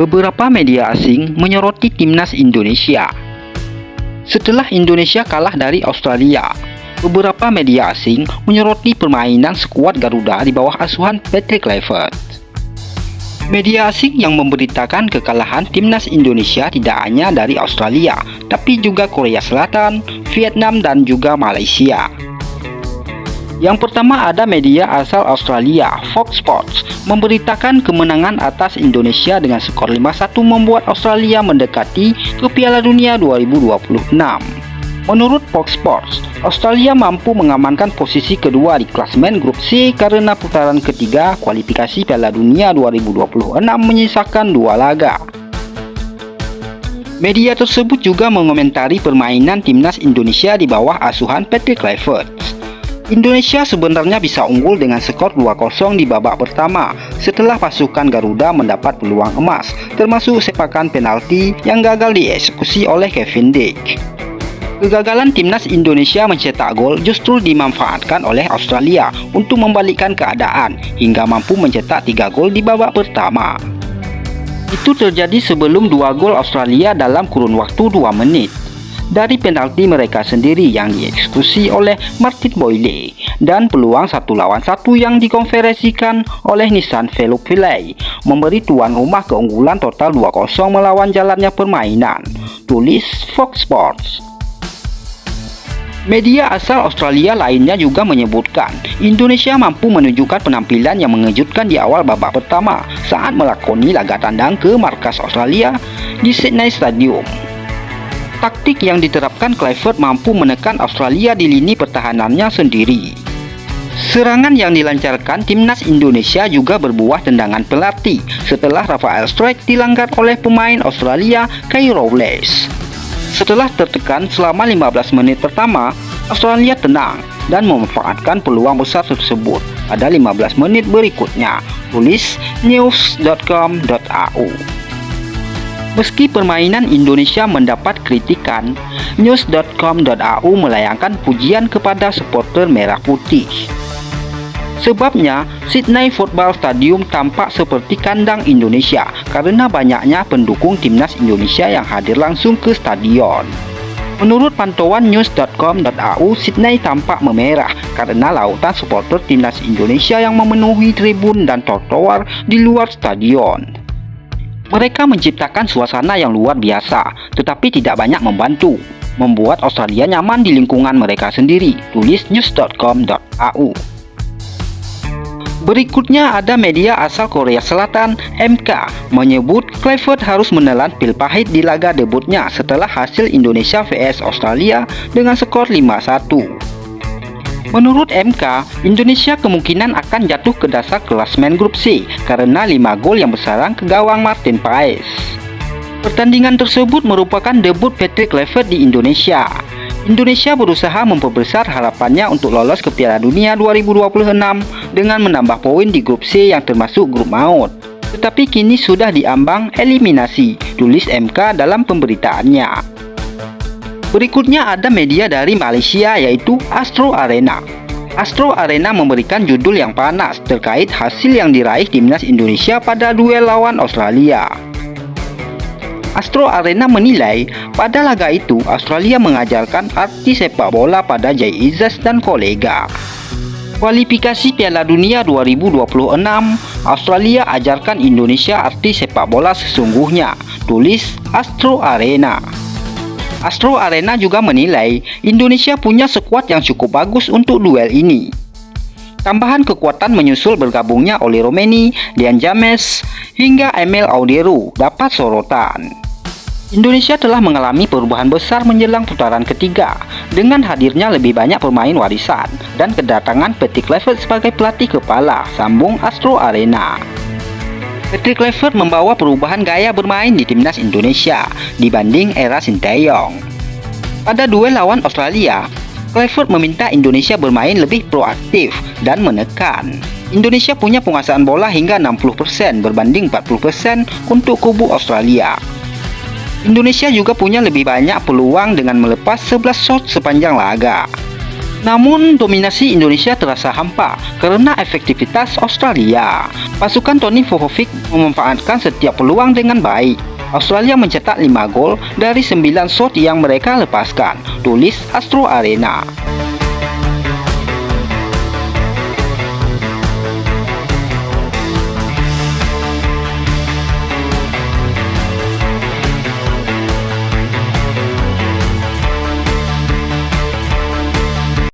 Beberapa media asing menyoroti timnas Indonesia. Setelah Indonesia kalah dari Australia, beberapa media asing menyoroti permainan skuad Garuda di bawah asuhan Patrick Kluivert. Media asing yang memberitakan kekalahan timnas Indonesia tidak hanya dari Australia, tapi juga Korea Selatan, Vietnam, dan juga Malaysia. Yang pertama ada media asal Australia, Fox Sports, memberitakan kemenangan atas Indonesia dengan skor 5-1 membuat Australia mendekati ke Piala Dunia 2026. Menurut Fox Sports, Australia mampu mengamankan posisi kedua di klasemen grup C karena putaran ketiga kualifikasi Piala Dunia 2026 menyisakan 2 laga. Media tersebut juga mengomentari permainan timnas Indonesia di bawah asuhan Patrick Kluivert. Indonesia sebenarnya bisa unggul dengan skor 2-0 di babak pertama setelah pasukan Garuda mendapat peluang emas, termasuk sepakan penalti yang gagal dieksekusi oleh Kevin Dick. Kegagalan timnas Indonesia mencetak gol justru dimanfaatkan oleh Australia untuk membalikkan keadaan hingga mampu mencetak 3 gol di babak pertama. Itu terjadi sebelum 2 gol Australia dalam kurun waktu 2 menit. Dari penalti mereka sendiri yang dieksekusi oleh Martin Boyle dan peluang 1 lawan 1 yang dikonversikan oleh Nissan Velopillay memberi tuan rumah keunggulan total 2-0 melawan jalannya permainan, tulis Fox Sports. Media asal Australia lainnya juga menyebutkan Indonesia mampu menunjukkan penampilan yang mengejutkan di awal babak pertama saat melakoni laga tandang ke markas Australia di Sydney Stadium. Taktik yang diterapkan Kluivert mampu menekan Australia di lini pertahanannya sendiri. Serangan yang dilancarkan timnas Indonesia juga berbuah tendangan penalti setelah Rafael Struijk dilanggar oleh pemain Australia Kyle Rowles. Setelah tertekan selama 15 menit pertama, Australia tenang dan memanfaatkan peluang besar tersebut pada 15 menit berikutnya, tulis news.com.au. Meski permainan Indonesia mendapat kritikan, news.com.au melayangkan pujian kepada supporter merah putih. Sebabnya, Sydney Football Stadium tampak seperti kandang Indonesia karena banyaknya pendukung timnas Indonesia yang hadir langsung ke stadion. Menurut pantauan news.com.au, Sydney tampak memerah karena lautan supporter timnas Indonesia yang memenuhi tribun dan trotoar di luar stadion. Mereka menciptakan suasana yang luar biasa, tetapi tidak banyak membantu, membuat Australia nyaman di lingkungan mereka sendiri, tulis news.com.au. Berikutnya ada media asal Korea Selatan, MK, menyebut Kluivert harus menelan pil pahit di laga debutnya setelah hasil Indonesia vs Australia dengan skor 5-1. Menurut MK, Indonesia kemungkinan akan jatuh ke dasar klasemen grup C karena 5 gol yang bersarang ke gawang Martin Paes. Pertandingan tersebut merupakan debut Patrick Kluivert di Indonesia. Indonesia berusaha memperbesar harapannya untuk lolos ke Piala Dunia 2026 dengan menambah poin di grup C yang termasuk grup maut. Tetapi kini sudah diambang eliminasi, tulis MK dalam pemberitaannya. Berikutnya ada media dari Malaysia yaitu Astro Arena. Astro Arena memberikan judul yang panas terkait hasil yang diraih timnas Indonesia pada duel lawan Australia. Astro Arena menilai pada laga itu Australia mengajarkan arti sepak bola pada Jay Izzas dan kolega. Kualifikasi Piala Dunia 2026, Australia ajarkan Indonesia arti sepak bola sesungguhnya, tulis Astro Arena. Astro Arena juga menilai Indonesia punya skuad yang cukup bagus untuk duel ini. Tambahan kekuatan menyusul bergabungnya Oli Romeni, Dian James, hingga Emil Audero dapat sorotan. Indonesia telah mengalami perubahan besar menjelang putaran ketiga dengan hadirnya lebih banyak pemain warisan dan kedatangan Patrick Kluivert sebagai pelatih kepala, sambung Astro Arena. Patrick Kluivert membawa perubahan gaya bermain di timnas Indonesia dibanding era Sinteyong. Pada duel lawan Australia, Kluivert meminta Indonesia bermain lebih proaktif dan menekan. Indonesia punya penguasaan bola hingga 60% berbanding 40% untuk kubu Australia. Indonesia juga punya lebih banyak peluang dengan melepas 11 shot sepanjang laga. Namun dominasi Indonesia terasa hampa karena efektivitas Australia. Pasukan Tony Popovic memanfaatkan setiap peluang dengan baik. Australia mencetak 5 gol dari 9 shot yang mereka lepaskan, tulis Astro Arena.